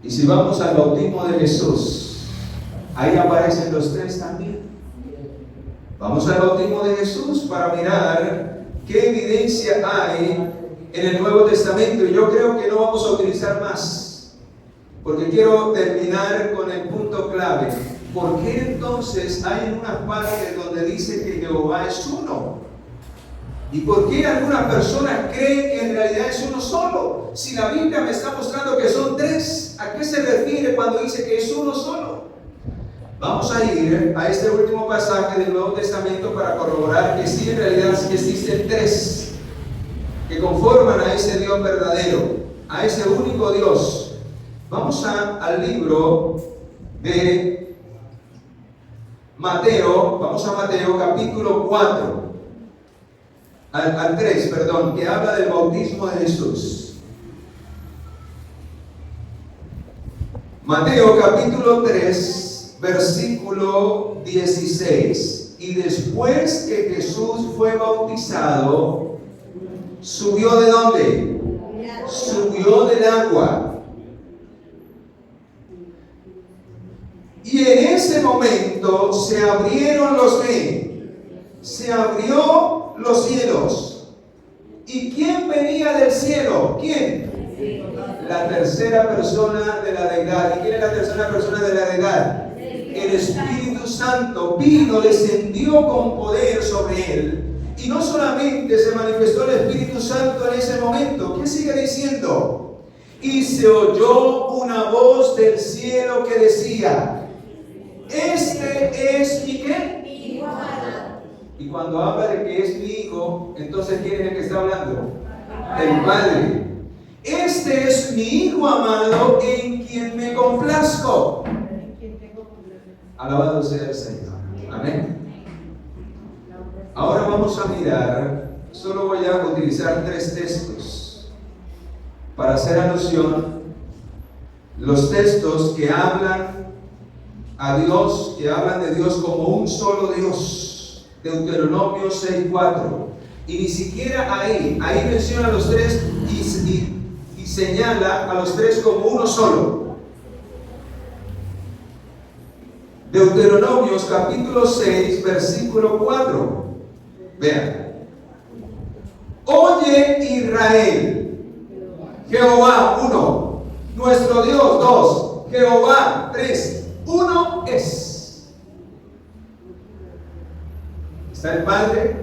Y si vamos al bautismo de Jesús, ahí aparecen los tres también. Vamos al bautismo de Jesús para mirar qué evidencia hay en el Nuevo Testamento. Y yo creo que no vamos a utilizar más, porque quiero terminar con el punto clave. ¿Por qué entonces hay unas partes donde dice que Jehová es uno? ¿Y por qué algunas personas creen que en realidad es uno solo? Si la Biblia me está mostrando que son tres, ¿a qué se refiere cuando dice que es uno solo? Vamos a ir a este último pasaje del Nuevo Testamento para corroborar que sí, en realidad sí existen tres que conforman a ese Dios verdadero, a ese único Dios. Vamos al libro de Mateo, vamos a Mateo capítulo 4, al 3, perdón, que habla del bautismo de Jesús. Mateo capítulo 3, versículo 16. Y después que Jesús fue bautizado, ¿subió de dónde? Subió del agua. Y en ese momento se abrieron los ¿qué? Se abrió los cielos. ¿Y quién venía del cielo? ¿Quién? La tercera persona de la deidad. ¿Y quién es la tercera persona de la deidad? El Espíritu Santo vino, descendió con poder sobre él. Y no solamente se manifestó el Espíritu Santo en ese momento. ¿Qué sigue diciendo? Y se oyó una voz del cielo que decía: este es mi ¿qué? Mi hijo amado. Y cuando habla de que es mi hijo, entonces ¿quién es el que está hablando? El Padre. Este es mi hijo amado en quien me complazco. Alabado sea el Señor. Amén. Ahora vamos a mirar, solo voy a utilizar tres textos para hacer alusión. Los textos que hablan a Dios, que hablan de Dios como un solo Dios. Deuteronomio 6:4. Y ni siquiera ahí menciona a los tres y señala a los tres como uno solo. Deuteronomios capítulo 6, versículo 4. Vean. Oye Israel, Jehová, uno. Nuestro Dios, dos. Jehová, tres. Uno es. Está el Padre,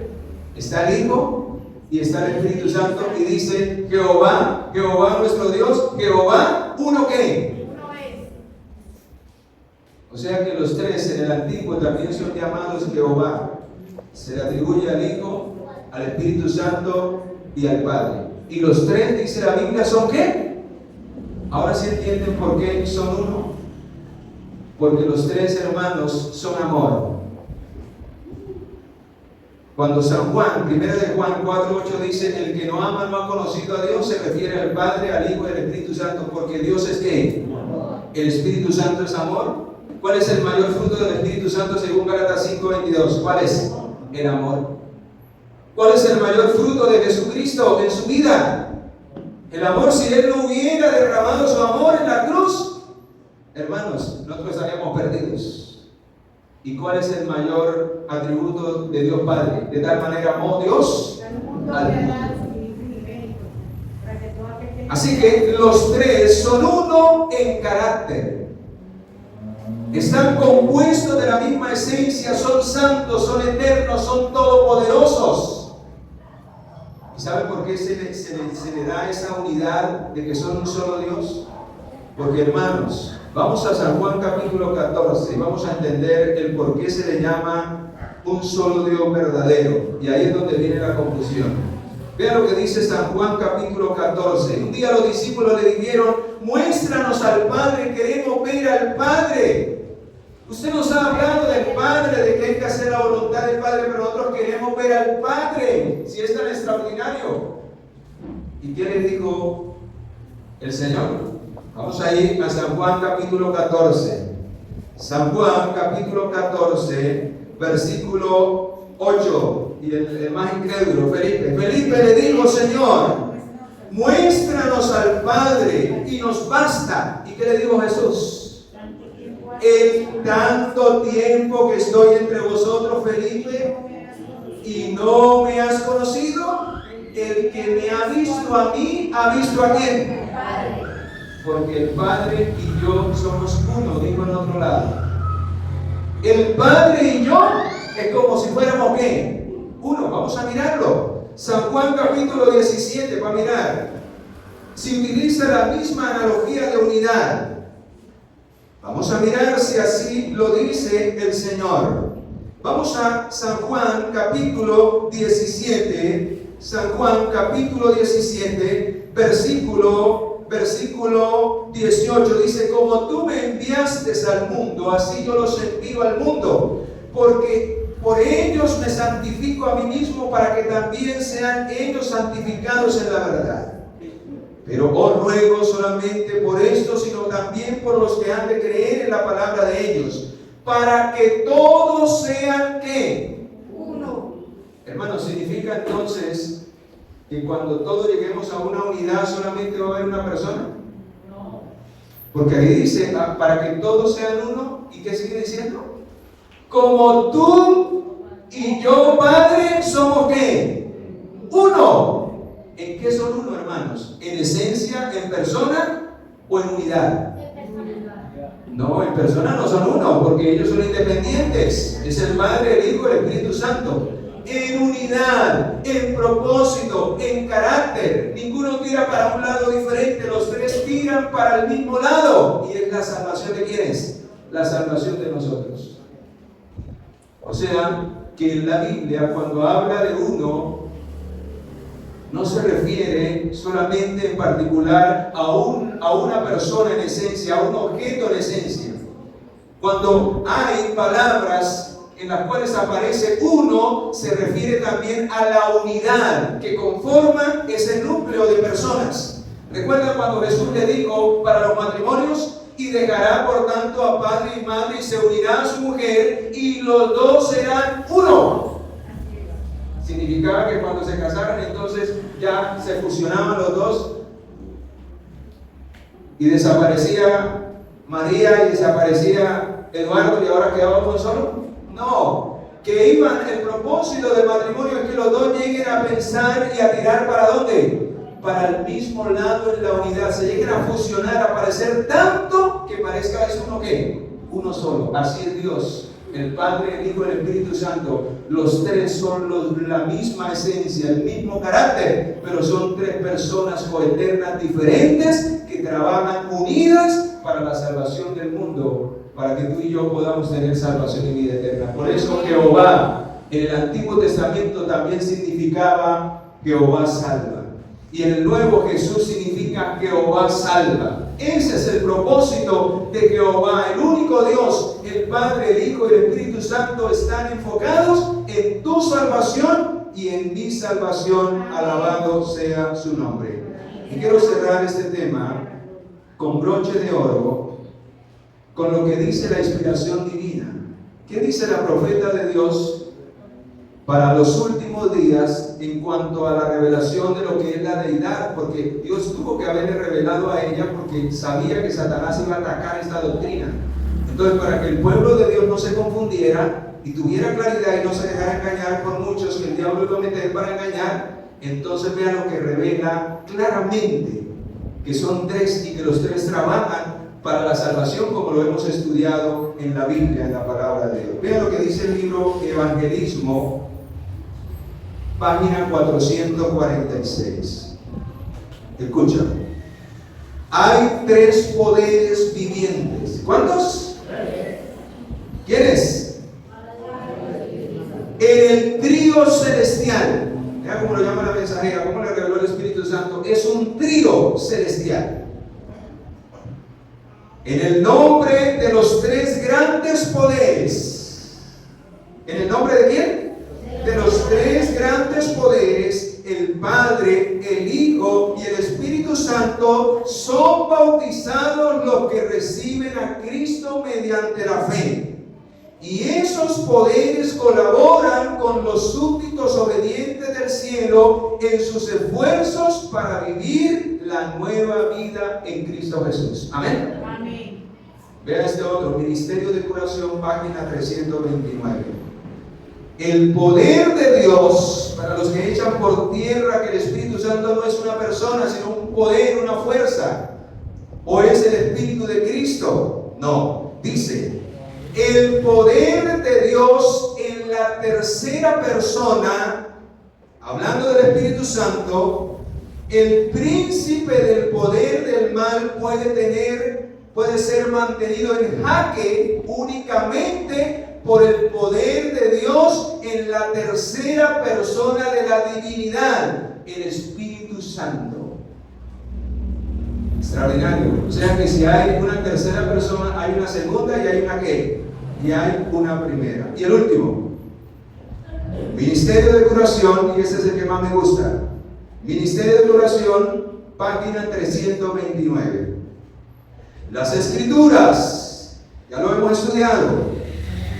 está el Hijo y está el Espíritu Santo, y dice Jehová, Jehová nuestro Dios, Jehová, ¿uno qué? Uno es. O sea que los tres en el Antiguo también son llamados Jehová. Se le atribuye al Hijo, al Espíritu Santo y al Padre. Y los tres, dice la Biblia, ¿son qué? Ahora sí entienden por qué son uno. Porque los tres hermanos son amor. Cuando San Juan, 1 de Juan 4:8 dice, el que no ama no ha conocido a Dios, se refiere al Padre, al Hijo y al Espíritu Santo, porque Dios es ¿qué? El Espíritu Santo es amor. ¿Cuál es el mayor fruto del Espíritu Santo según Gálatas 5:22? ¿Cuál es? El amor. ¿Cuál es el mayor fruto de Jesucristo en su vida? El amor. Si Él no hubiera derramado su amor en la cruz, hermanos, nosotros estaríamos perdidos. ¿Y cuál es el mayor atributo de Dios Padre? De tal manera amó Dios al mundo. Así que los tres son uno en carácter. Están compuestos de la misma esencia, son santos, son eternos, son todopoderosos. ¿Y saben por qué se le da esa unidad de que son un solo Dios? Porque, hermanos, vamos a San Juan capítulo 14 y vamos a entender el por qué se le llama un solo Dios verdadero. Y ahí es donde viene la confusión. Vean lo que dice San Juan capítulo 14. Un día los discípulos le dijeron, muéstranos al Padre, queremos ver al Padre. Usted nos ha hablado del Padre, de que hay que hacer la voluntad del Padre, pero nosotros queremos ver al Padre, si es tan extraordinario. ¿Y qué les dijo el Señor? Vamos a ir a San Juan capítulo 14. San Juan capítulo 14, versículo 8. Y el más incrédulo, Felipe. Felipe le dijo, Señor, muéstranos al Padre y nos basta. ¿Y qué le dijo Jesús? En tanto tiempo que estoy entre vosotros, Felipe, y no me has conocido, el que me ha visto a mí, ¿ha visto a quién? Porque el Padre y yo somos uno, digo en otro lado. El Padre y yo es como si fuéramos ¿qué? Uno. Vamos a mirarlo. San Juan capítulo 17, para mirar. Se utiliza la misma analogía de unidad. Vamos a mirar si así lo dice el Señor. Vamos a San Juan capítulo 17. San Juan capítulo 17, versículo 18 dice, como tú me enviaste al mundo, así yo los envío al mundo, porque por ellos me santifico a mí mismo, para que también sean ellos santificados en la verdad. Pero os ruego solamente por esto, sino también por los que han de creer en la palabra de ellos, para que todos sean ¿qué? Uno. Hermanos, significa entonces que cuando todos lleguemos a una unidad solamente va a haber una persona. No. Porque ahí dice, para que todos sean uno. ¿Y qué sigue diciendo? Como tú y yo, Padre, somos ¿qué? Uno. ¿En qué son uno, hermanos? ¿En esencia, en persona o en unidad? No, en persona no son uno, porque ellos son independientes. Es el Padre, el Hijo y el Espíritu Santo. En unidad, en propósito, en carácter. Ninguno tira para un lado diferente, los tres tiran para el mismo lado. ¿Y es la salvación de quiénes? La salvación de nosotros. O sea, que en la Biblia, cuando habla de uno, no se refiere solamente en particular a una persona en esencia, a un objeto en esencia. Cuando hay palabras en las cuales aparece uno, se refiere también a la unidad que conforma ese núcleo de personas. ¿Recuerdan cuando Jesús le dijo para los matrimonios? Y dejará por tanto a padre y madre y se unirá a su mujer y los dos serán uno. Significaba que cuando se casaran entonces ya se fusionaban los dos y desaparecía María y desaparecía Eduardo y ahora quedaba uno solo. No, que el propósito del matrimonio es que los dos lleguen a pensar y a tirar ¿para dónde? Para el mismo lado en la unidad, se lleguen a fusionar, a parecer tanto que parezca es uno ¿qué? Uno solo. Así es Dios. el Padre, el Hijo y el Espíritu Santo, los tres son la misma esencia, el mismo carácter, pero son tres personas coeternas diferentes que trabajan unidas para la salvación del mundo, para que tú y yo podamos tener salvación y vida eterna. Por eso Jehová en el Antiguo Testamento también significaba Jehová salva, y en el Nuevo Jesús significa Jehová salva. Ese es el propósito de Jehová, el único Dios. El Padre, el Hijo y el Espíritu Santo están enfocados en tu salvación y en mi salvación. Alabado sea su nombre. Y quiero cerrar este tema con broche de oro, con lo que dice la inspiración divina. ¿Qué dice la profeta de Dios para los últimos días en cuanto a la revelación de lo que es la deidad? Porque Dios tuvo que haberle revelado a ella porque sabía que Satanás iba a atacar esta doctrina. Entonces, para que el pueblo de Dios no se confundiera y tuviera claridad y no se dejara engañar por muchos que el diablo iba a meter para engañar, entonces vean lo que revela claramente, que son tres y que los tres trabajan para la salvación, como lo hemos estudiado en la Biblia, en la palabra de Dios. Vean lo que dice el libro Evangelismo, página 446. Escucha. Hay tres poderes vivientes. ¿Cuántos? ¿Quiénes? En el trío celestial. Mira cómo lo llama la mensajera, cómo le reveló el Espíritu Santo. Es un trío celestial. En el nombre de los tres grandes poderes. ¿En el nombre de quién? De los tres grandes poderes, el Padre, el Hijo y el Espíritu Santo son bautizados los que reciben a Cristo mediante la fe. Y esos poderes colaboran con los súbditos obedientes del cielo en sus esfuerzos para vivir la nueva vida en Cristo Jesús. Amén. Amén. Vea este otro, Ministerio de Curación, página 329. El poder de Dios, para los que echan por tierra que el Espíritu Santo no es una persona, sino un poder, una fuerza, o es el Espíritu de Cristo. No, dice, el poder de Dios en la tercera persona, hablando del Espíritu Santo, el príncipe del poder del mal puede ser mantenido en jaque únicamente por el poder de Dios en la tercera persona de la divinidad, el Espíritu Santo. Extraordinario. O sea que si hay una tercera persona, hay una segunda y hay una ¿qué? Y hay una primera. Y el último, Ministerio de Curación, y este es el que más me gusta. Ministerio de Curación, página 329. Las Escrituras, ya lo hemos estudiado.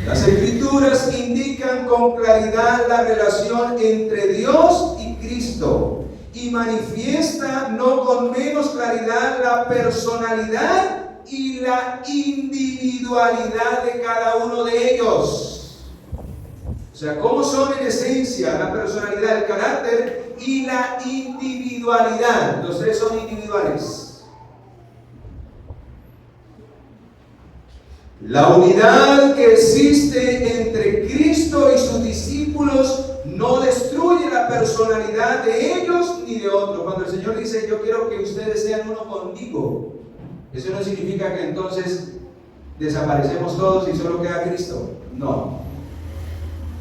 Las Escrituras indican con claridad la relación entre Dios y Cristo y manifiesta no con menos claridad la personalidad y la individualidad de cada uno de ellos. O sea, cómo son en esencia la personalidad, el carácter y la individualidad. Los tres son individuales. La unidad que existe entre Cristo y sus discípulos no destruye la personalidad de ellos ni de otros. Cuando el Señor dice, yo quiero que ustedes sean uno conmigo, eso no significa que entonces desaparecemos todos y solo queda Cristo. No.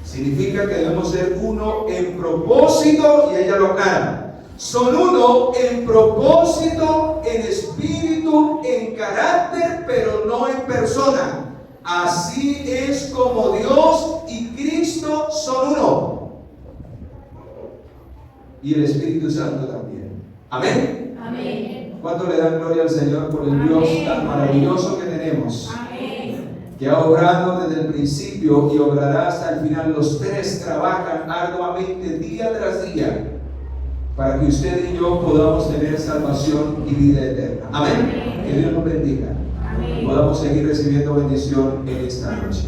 Significa que debemos ser uno en propósito, y ella lo aclara. Son uno en propósito, en espíritu, en carácter, pero no en persona. Así es como Dios y Cristo son uno. Y el Espíritu Santo también. Amén. Amén. ¿Cuánto le dan gloria al Señor por el Dios tan maravilloso que tenemos? Amén. Que ha obrado desde el principio y obrará hasta el final. Los tres trabajan arduamente día tras día para que usted y yo podamos tener salvación y vida eterna. Amén. Que Dios nos bendiga. Amén. Podamos seguir recibiendo bendición en esta noche.